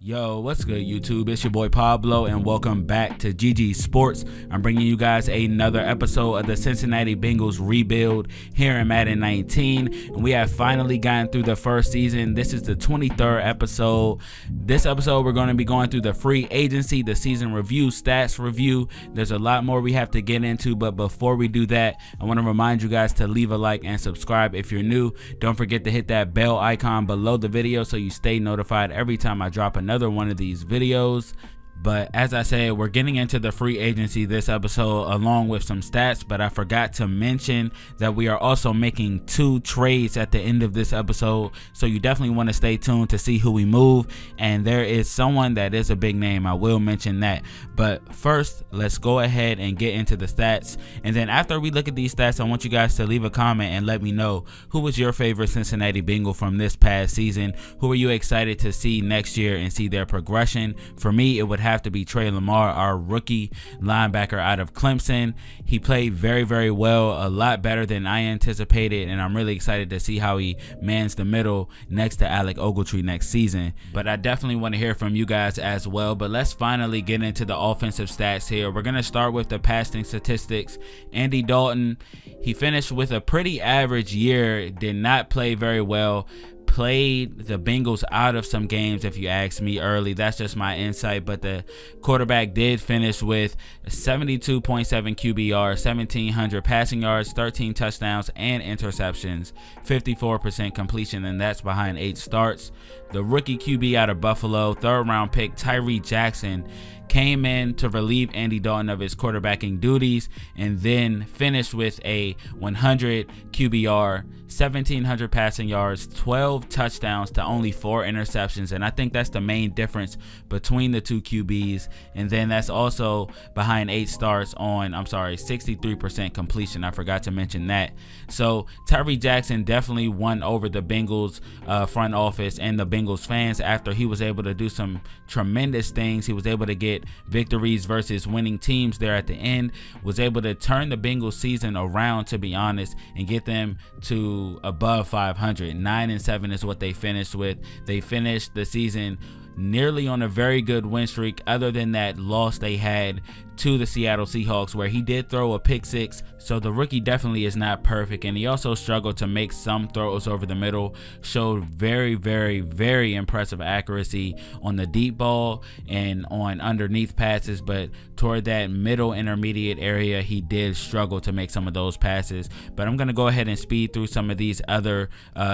Yo, what's good, YouTube? It's your boy Pablo, and welcome back to GG Sports. I'm bringing you guys another episode of the Cincinnati Bengals rebuild here in Madden 19, and we have finally gotten through the first season. This is the 23rd episode. This episode, we're going to be going through the free agency, the season review, stats review. There's a lot more we have to get into, but before we do that, I want to remind you guys to leave a like and subscribe if you're new. Don't forget to hit that bell icon below the video so you stay notified every time I drop another one of these videos. But as I said, we're getting into the free agency this episode along with some stats, but I forgot to mention that we are also making 2 trades at the end of this episode, so you definitely want to stay tuned to see who we move. And there is someone that is a big name, I will mention that. But first, let's go ahead and get into the stats, and then after we look at these stats, I want you guys to leave a comment and let me know who was your favorite Cincinnati Bengal from this past season. Who are you excited to see next year and see their progression? For me, it would have to be Trey Lamar, our rookie linebacker out of Clemson. He played very well, a lot better than I anticipated, and I'm really excited to see how he mans the middle next to Alec Ogletree next season. But I definitely want to hear from you guys as well. But let's finally get into the offensive stats here. We're going to start with the passing statistics. Andy Dalton, he finished with a pretty average year, did not play very well. Played the Bengals out of some games, if you ask me early. That's just my insight, but the quarterback did finish with 72.7 QBR, 1,700 passing yards, 13 touchdowns and interceptions, 54% completion, and that's behind 8 starts. The rookie QB out of Buffalo, 3rd round pick Tyree Jackson, came in to relieve Andy Dalton of his quarterbacking duties and then finished with a 100 QBR, 1,700 passing yards, 12 touchdowns to only 4 interceptions. And I think that's the main difference between the 2 QBs. And then that's also behind 8 starts on, 63% completion. I forgot to mention that. So Tyree Jackson definitely won over the Bengals front office and the Bengals fans after he was able to do some tremendous things. He was able to get victories versus winning teams there at the end, was able to turn the Bengals season around, to be honest, and get them to above 500. 9-7 is what they finished with. They finished the season nearly on a very good win streak, other than that loss they had to the Seattle Seahawks, where he did throw a pick 6. So the rookie definitely is not perfect, and he also struggled to make some throws over the middle. Showed very impressive accuracy on the deep ball and on underneath passes, but toward that middle intermediate area he did struggle to make some of those passes. But I'm going to go ahead and speed through some of these other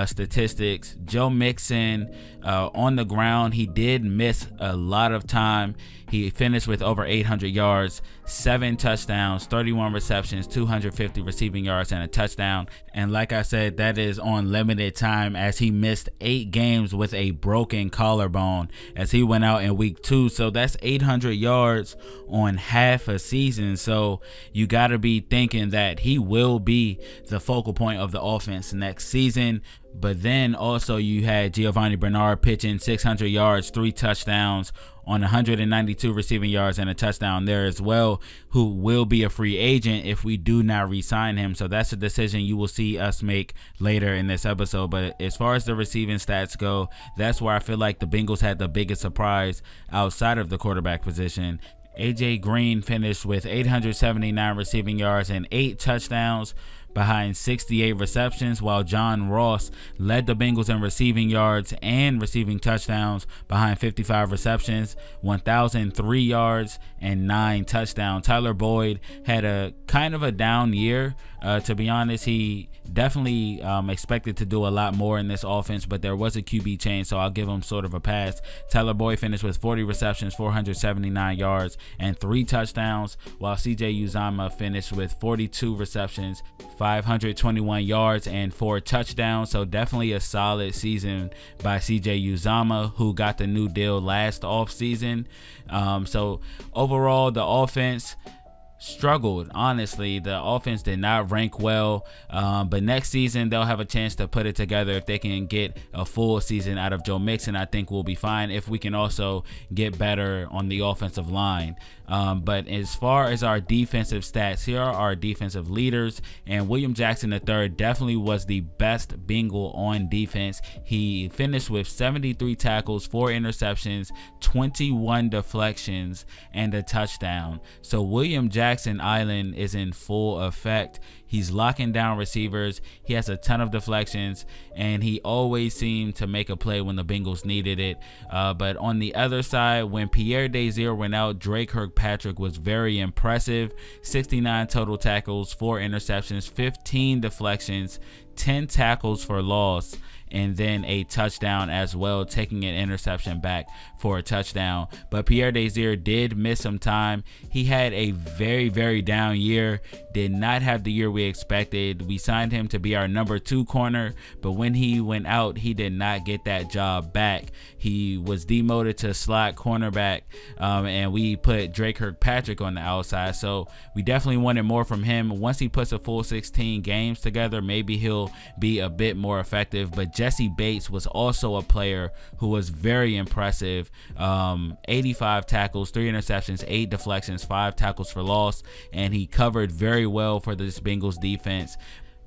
statistics. Joe Mixon, on the ground, he did miss a lot of time. He finished with over 800 yards, 7 touchdowns, 31 receptions, 250 receiving yards, and a touchdown. And like I said, that is on limited time, as he missed 8 games with a broken collarbone as he went out in week 2. So that's 800 yards on half a season. So you got to be thinking that he will be the focal point of the offense next season. But then also you had Giovanni Bernard pitching 600 yards, 3 touchdowns on 192 receiving yards and a touchdown there as well, who will be a free agent if we do not re-sign him. So that's a decision you will see us make later in this episode. But as far as the receiving stats go, that's where I feel like the Bengals had the biggest surprise outside of the quarterback position. AJ Green finished with 879 receiving yards and 8 touchdowns behind 68 receptions, while John Ross led the Bengals in receiving yards and receiving touchdowns behind 55 receptions, 1,003 yards and 9 touchdowns. Tyler Boyd had a kind of a down year. To be honest, he definitely expected to do a lot more in this offense, but there was a QB change, so I'll give him sort of a pass. Tyler Boyd finished with 40 receptions, 479 yards, and 3 touchdowns, while CJ Uzomah finished with 42 receptions, 521 yards, and 4 touchdowns. So definitely a solid season by CJ Uzomah, who got the new deal last offseason. So overall, the offense struggled. Honestly, the offense did not rank well, but next season they'll have a chance to put it together. If they can get a full season out of Joe Mixon, I think we'll be fine if we can also get better on the offensive line. But as far as our defensive stats, here are our defensive leaders, and William Jackson III definitely was the best Bengal on defense. He finished with 73 tackles, 4 interceptions, 21 deflections, and a touchdown. So William Jackson Island is in full effect. He's locking down receivers. He has a ton of deflections, and he always seemed to make a play when the Bengals needed it. But on the other side, when Pierre Desir went out, Drake Kirkpatrick was very impressive. 69 total tackles, 4 interceptions, 15 deflections, 10 tackles for loss, and then a touchdown as well, taking an interception back for a touchdown. But Pierre Desir did miss some time. He had a very, very down year, did not have the year we expected. We signed him to be our number 2 corner, but when he went out, he did not get that job back. He was demoted to slot cornerback, and we put Drake Kirkpatrick on the outside. So we definitely wanted more from him. Once he puts a full 16 games together, maybe he'll be a bit more effective. But Jesse Bates was also a player who was very impressive. 85 tackles, 3 interceptions, 8 deflections, 5 tackles for loss, and he covered very well for this Bengals defense.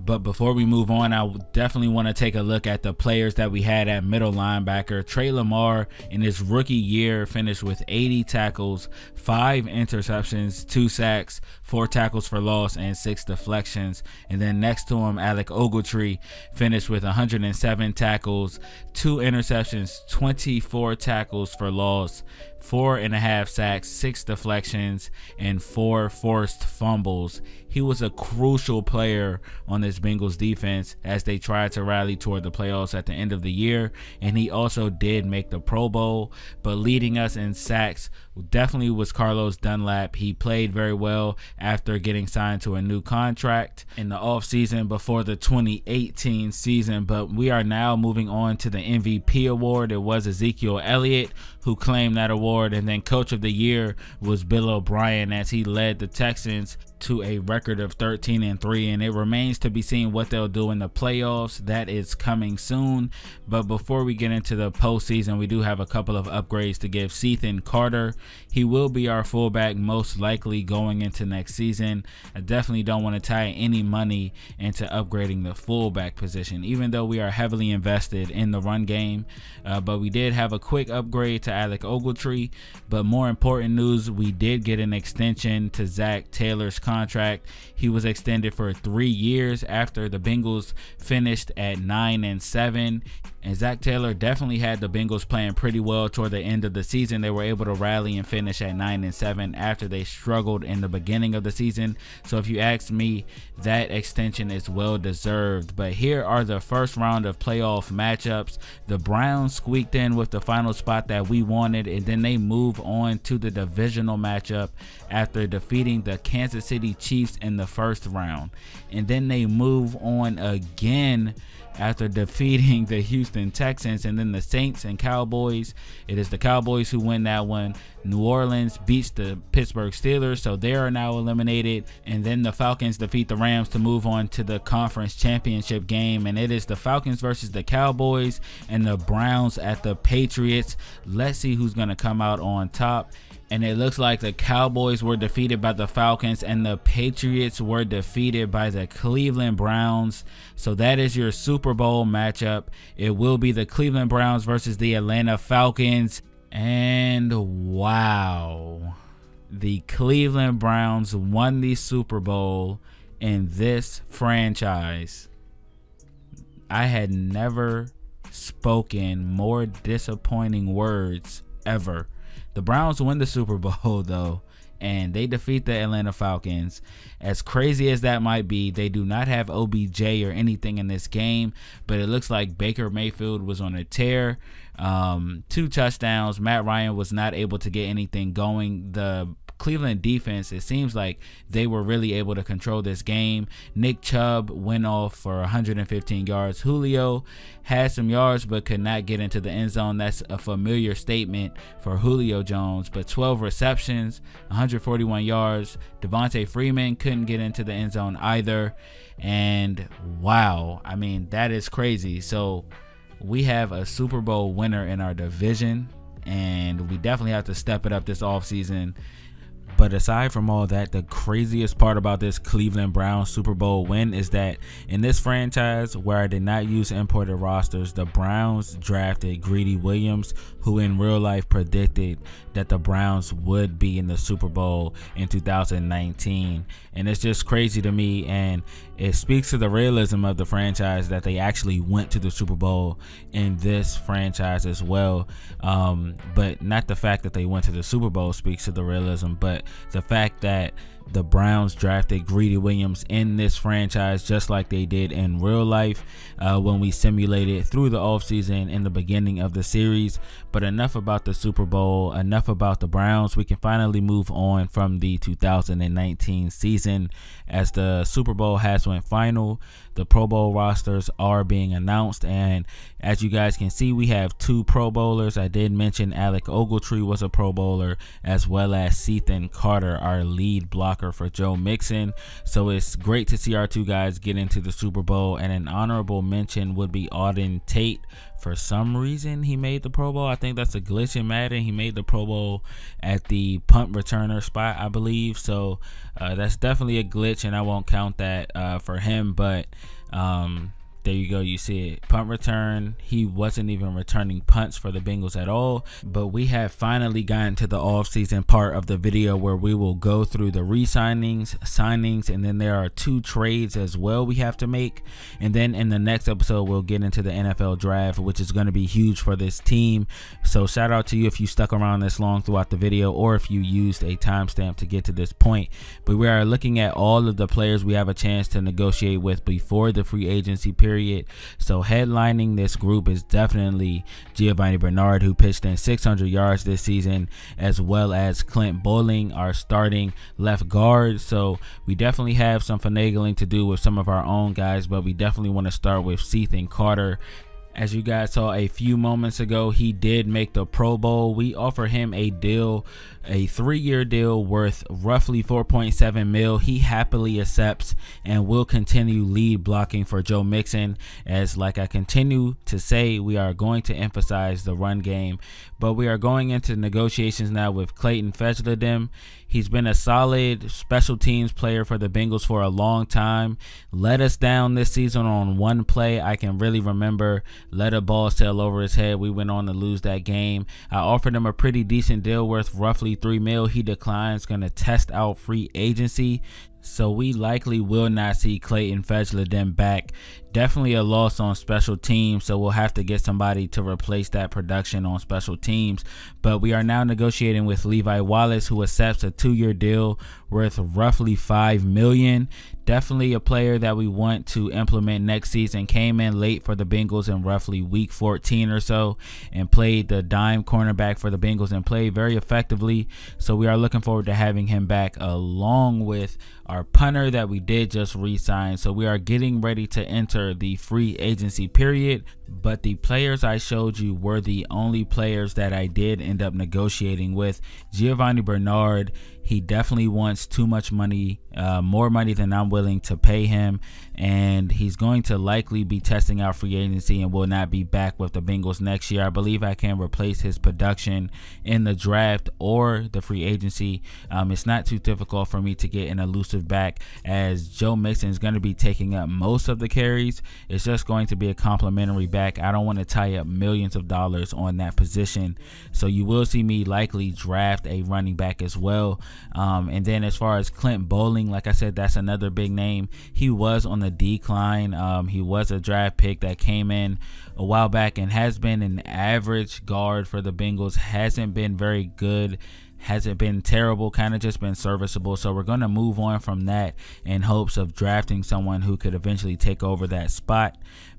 But before we move on, I definitely want to take a look at the players that we had at middle linebacker. Trey Lamar in his rookie year finished with 80 tackles, 5 interceptions, 2 sacks, 4 tackles for loss, and 6 deflections. And then next to him, Alec Ogletree finished with 107 tackles, 2 interceptions, 24 tackles for loss, 4.5 sacks, 6 deflections, and 4 forced fumbles. He was a crucial player on this Bengals defense as they tried to rally toward the playoffs at the end of the year, and he also did make the Pro Bowl. But leading us in sacks definitely was Carlos Dunlap. He played very well after getting signed to a new contract in the offseason before the 2018 season. But we are now moving on to the MVP award. It was Ezekiel Elliott who claimed that award, and then Coach of the Year was Bill O'Brien as he led the Texans to a record of 13-3, and it remains to be seen what they'll do in the playoffs. That is coming soon. But before we get into the postseason, we do have a couple of upgrades to give Cethan Carter. He will be our fullback most likely going into next season. I definitely don't want to tie any money into upgrading the fullback position, even though we are heavily invested in the run game. But we did have a quick upgrade to Alec Ogletree. But more important news, we did get an extension to Zac Taylor's contract. He was extended for 3 years after the Bengals finished at 9-7. And Zac Taylor definitely had the Bengals playing pretty well toward the end of the season. They were able to rally and finish at 9-7 after they struggled in the beginning of the season. So if you ask me, that extension is well deserved. But here are the first round of playoff matchups. The Browns squeaked in with the final spot that we wanted, and then they move on to the divisional matchup after defeating the Kansas City Chiefs in the first round. And then they move on again after defeating the Houston Texans, and then the Saints and Cowboys. It is the Cowboys who win that one. New Orleans beats the Pittsburgh Steelers, so they are now eliminated. And then the Falcons defeat the Rams to move on to the conference championship game, and it is the Falcons versus the Cowboys and the Browns at the Patriots. Let's see who's going to come out on top. And it looks like the Cowboys were defeated by the Falcons and the Patriots were defeated by the Cleveland Browns. So that is your Super Bowl matchup. It will be the Cleveland Browns versus the Atlanta Falcons. And wow, the Cleveland Browns won the Super Bowl in this franchise. I had never spoken more disappointing words ever. The Browns win the Super Bowl though, and they defeat the Atlanta Falcons. As crazy as that might be, they do not have OBJ or anything in this game, but it looks like Baker Mayfield was on a tear. 2 touchdowns. Matt Ryan was not able to get anything going. The Cleveland defense, it seems like they were really able to control this game. Nick Chubb went off for 115 yards. Julio had some yards but could not get into the end zone. That's a familiar statement for Julio Jones, but 12 receptions, 141 yards. Devontae Freeman couldn't get into the end zone either. And wow, I mean, that is crazy. So we have a Super Bowl winner in our division, and we definitely have to step it up this offseason. But aside from all that, the craziest part about this Cleveland Browns Super Bowl win is that in this franchise where I did not use imported rosters, the Browns drafted Greedy Williams, who in real life predicted that the Browns would be in the Super Bowl in 2019. And it's just crazy to me, and it speaks to the realism of the franchise that they actually went to the Super Bowl in this franchise as well. But not the fact that they went to the Super Bowl speaks to the realism, but the fact that the Browns drafted Greedy Williams in this franchise just like they did in real life when we simulated through the offseason in the beginning of the series. But enough about the Super Bowl, enough about the Browns. We can finally move on from the 2019 season as the Super Bowl has went final. The Pro Bowl rosters are being announced, and as you guys can see, we have 2 Pro Bowlers. I did mention Alec Ogletree was a Pro Bowler, as well as Cethan Carter, our lead blocker for Joe Mixon. So it's great to see our 2 guys get into the Super Bowl, and an honorable mention would be Auden Tate. For some reason, he made the Pro Bowl. I think that's a glitch in Madden. He made the Pro Bowl at the punt returner spot, I believe. So that's definitely a glitch, and I won't count that for him. But there you go, you see it. Punt return. He wasn't even returning punts for the Bengals at all. But we have finally gotten to the offseason part of the video where we will go through the re-signings, signings, and then there are 2 trades as well we have to make. And then in the next episode, we'll get into the NFL draft, which is going to be huge for this team. So shout out to you if you stuck around this long throughout the video, or if you used a timestamp to get to this point. But we are looking at all of the players we have a chance to negotiate with before the free agency period. So headlining this group is definitely Giovanni Bernard, who pitched in 600 yards this season, as well as Clint Bowling, our starting left guard. So we definitely have some finagling to do with some of our own guys, but we definitely want to start with Cethan Carter. As you guys saw a few moments ago, he did make the Pro Bowl. We offer him a deal, a 3-year deal worth roughly $4.7 million. He happily accepts and will continue lead blocking for Joe Mixon. As like I continue to say, we are going to emphasize the run game, but we are going into negotiations now with Clayton Fedledem. He's been a solid special teams player for the Bengals for a long time. Let us down this season on one play. I can really remember, let a ball sail over his head. We went on to lose that game. I offered him a pretty decent deal worth roughly $3 million. He declines, going to test out free agency. So we likely will not see Clayton Fedledem back. Definitely a loss on special teams, so we'll have to get somebody to replace that production on special teams. But we are now negotiating with Levi Wallace, who accepts a 2-year deal worth roughly $5 million. Definitely a player that we want to implement next season. Came in late for the Bengals in roughly week 14 or so and played the dime cornerback for the Bengals and played very effectively. So we are looking forward to having him back, along with our punter that we did just re-sign. So we are getting ready to enter the free agency period. But the players I showed you were the only players that I did end up negotiating with. Giovanni Bernard, he definitely wants too much money, more money than I'm willing to pay him, and he's going to likely be testing out free agency and will not be back with the Bengals next year. I believe I can replace his production in the draft or the free agency. It's not too difficult for me to get an elusive back, as Joe Mixon is going to be taking up most of the carries. It's just going to be a complimentary back. I don't want to tie up millions of dollars on that position, so you will see me likely draft a running back as well. And then as far as Clint Bowling, like I said, that's another big name. He was on the decline. He was a draft pick that came in a while back and has been an average guard for the Bengals. Hasn't been very good, hasn't been terrible, kind of just been serviceable. So we're going to move on from that in hopes of drafting someone who could eventually take over that spot.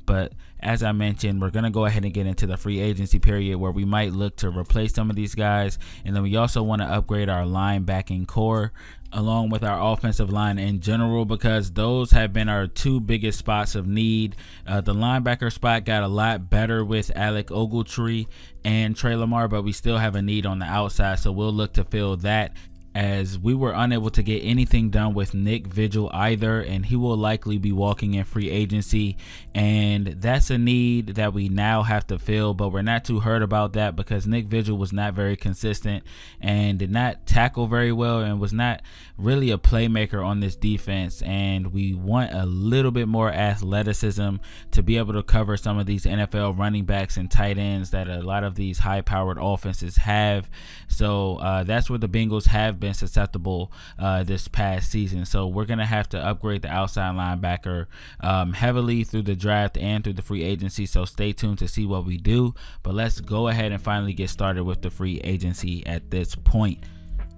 But as I mentioned, we're going to go ahead and get into the free agency period where we might look to replace some of these guys. And then we also want to upgrade our linebacking core along with our offensive line in general, because those have been our two biggest spots of need. The linebacker spot got a lot better with Alec Ogletree and Trey Lamar, but we still have a need on the outside, so we'll look to fill that, as we were unable to get anything done with Nick Vigil either, and he will likely be walking in free agency, and that's a need that we now have to fill. But we're not too hurt about that because Nick Vigil was not very consistent and did not tackle very well and was not really a playmaker on this defense, and we want a little bit more athleticism to be able to cover some of these NFL running backs and tight ends that a lot of these high-powered offenses have. So that's where the Bengals have been susceptible this past season. So we're going to have to upgrade the outside linebacker heavily through the draft and through the free agency. So stay tuned to see what we do. But let's go ahead and finally get started with the free agency at this point.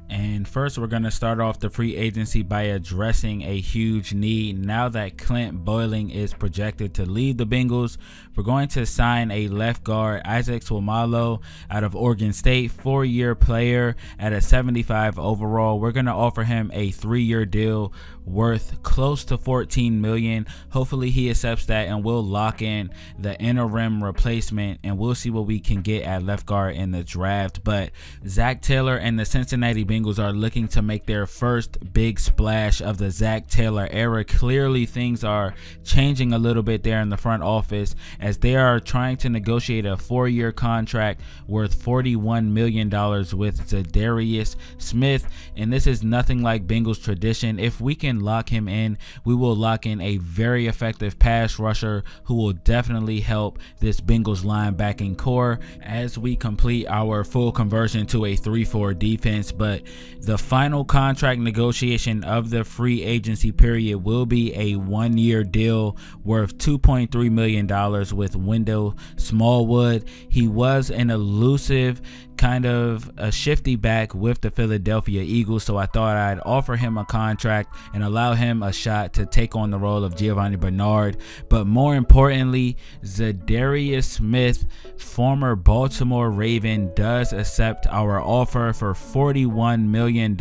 And first, we're going to start off the free agency by addressing a huge need. Now that Clint Boling is projected to leave the Bengals, we're going to sign a left guard, Isaac Seumalo, out of Oregon State, 4-year player at a 75 overall. We're going to offer him a 3-year deal worth close to $14 million. Hopefully he accepts that, and we'll lock in the interim replacement, and we'll see what we can get at left guard in the draft. But Zac Taylor and the Cincinnati Bengals are looking to make their first big splash of the Zac Taylor era. Clearly things are changing a little bit there in the front office, as they are trying to negotiate a 4-year contract worth $41 million with Zadarius Smith, and this is nothing like Bengals tradition. If we can lock him in, we will lock in a very effective pass rusher who will definitely help this Bengals linebacking core as we complete our full conversion to a 3-4 defense. But the final contract negotiation of the free agency period will be a 1-year deal worth $2.3 million with Wendell Smallwood. He was an elusive, kind of a shifty back with the Philadelphia Eagles, so I thought I'd offer him a contract and allow him a shot to take on the role of Giovanni Bernard. But more importantly, Zadarius Smith, former Baltimore Raven, does accept our offer for $41 million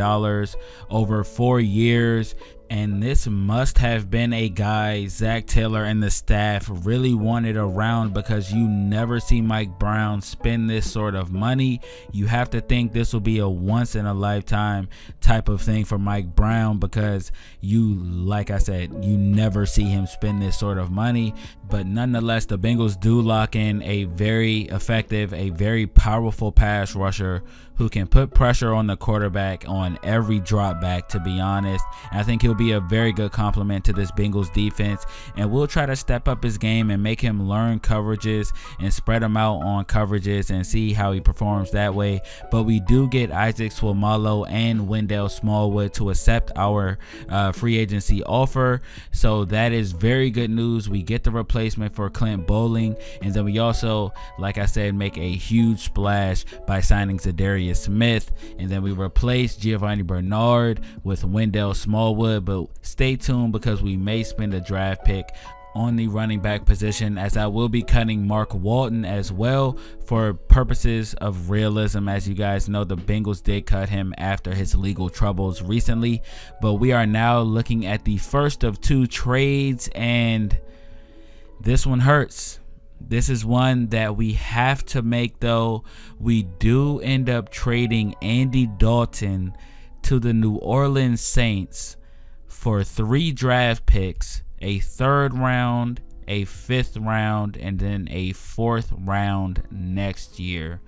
over 4 years. And this must have been a guy Zac Taylor and the staff really wanted around, because you never see Mike Brown spend this sort of money. You have to think this will be a once in a lifetime type of thing for Mike Brown, because like I said, you never see him spend this sort of money. But nonetheless, the Bengals do lock in a very effective, a very powerful pass rusher who can put pressure on the quarterback on every drop back, to be honest. And I think he'll be a very good complement to this Bengals defense, and we'll try to step up his game and make him learn coverages and spread him out on coverages and see how he performs that way. But we do get Isaac Seumalo and Wendell Smallwood to accept our free agency offer, so that is very good news. We get the replacement for Clint Boling, and then we also, like I said, make a huge splash by signing Zadarius Smith, and then we replace Giovanni Bernard with Wendell Smallwood. But stay tuned, because we may spend a draft pick on the running back position, as I will be cutting Mark Walton as well for purposes of realism. As you guys know, the Bengals did cut him after his legal troubles recently. But we are now looking at the first of 2 trades, and this one hurts. This is one that we have to make, though. We do end up trading Andy Dalton to the New Orleans Saints for 3 draft picks, a 3rd round, a 5th round, and then a 4th round next year.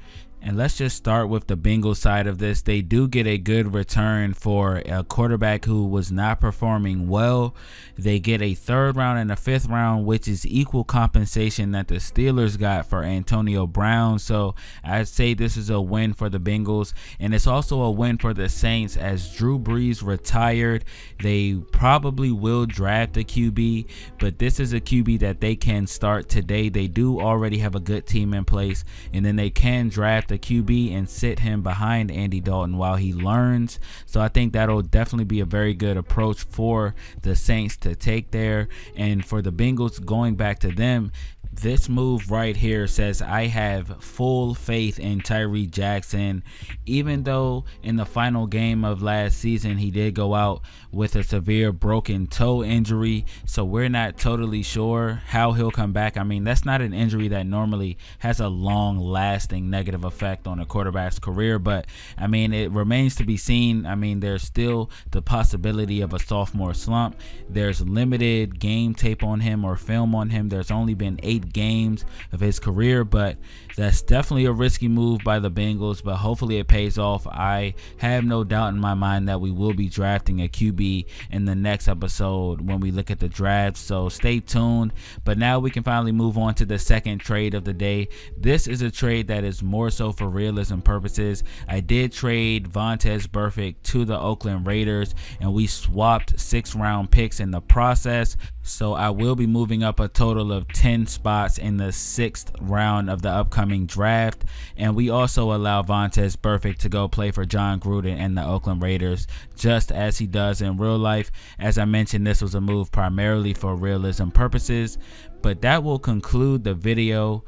And let's just start with the Bengals side of this. They do get a good return for a quarterback who was not performing well. They get a 3rd round and a 5th round, which is equal compensation that the Steelers got for Antonio Brown. So I'd say this is a win for the Bengals. And it's also a win for the Saints, as Drew Brees retired. They probably will draft a QB, but this is a QB that they can start today. They do already have a good team in place, and then they can draft the QB and sit him behind Andy Dalton while he learns. So I think that'll definitely be a very good approach for the Saints to take there. And for the Bengals, going back to them, This move right here says I have full faith in Tyree Jackson, even though in the final game of last season he did go out with a severe broken toe injury, so we're not totally sure how he'll come back. I mean, that's not an injury that normally has a long lasting negative effect on a quarterback's career, but I mean, it remains to be seen. I mean, there's still the possibility of a sophomore slump. There's limited game tape on him or film on him. There's only been 8 games of his career, but that's definitely a risky move by the Bengals, but hopefully it pays off. I have no doubt in my mind that we will be drafting a QB in the next episode when we look at the draft, so stay tuned. But now we can finally move on to the second trade of the day. This is a trade that is more so for realism purposes. I did trade Vontaze Burfict to the Oakland Raiders, and we swapped 6th-round picks in the process. So I will be moving up a total of 10 spots in the 6th round of the upcoming draft. And we also allow Vontaze Burfict to go play for John Gruden and the Oakland Raiders, just as he does in real life. As I mentioned, this was a move primarily for realism purposes. But that will conclude the video.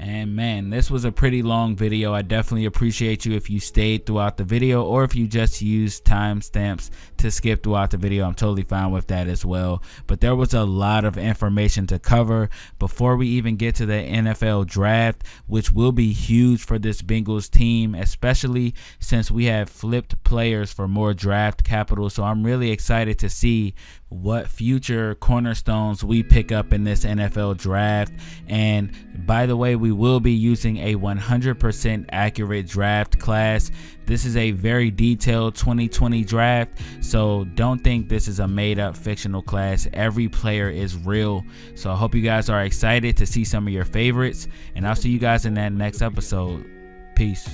And man, this was a pretty long video. I definitely appreciate you if you stayed throughout the video, or if you just used timestamps to skip throughout the video. I'm totally fine with that as well. But there was a lot of information to cover before we even get to the NFL draft, which will be huge for this Bengals team, especially since we have flipped players for more draft capital. So I'm really excited to see what future cornerstones we pick up in this NFL draft. And by the way, we will be using a 100% accurate draft class. This is a very detailed 2020 draft, so don't think this is a made up fictional class. Every player is real. So I hope you guys are excited to see some of your favorites, and I'll see you guys in that next episode. Peace.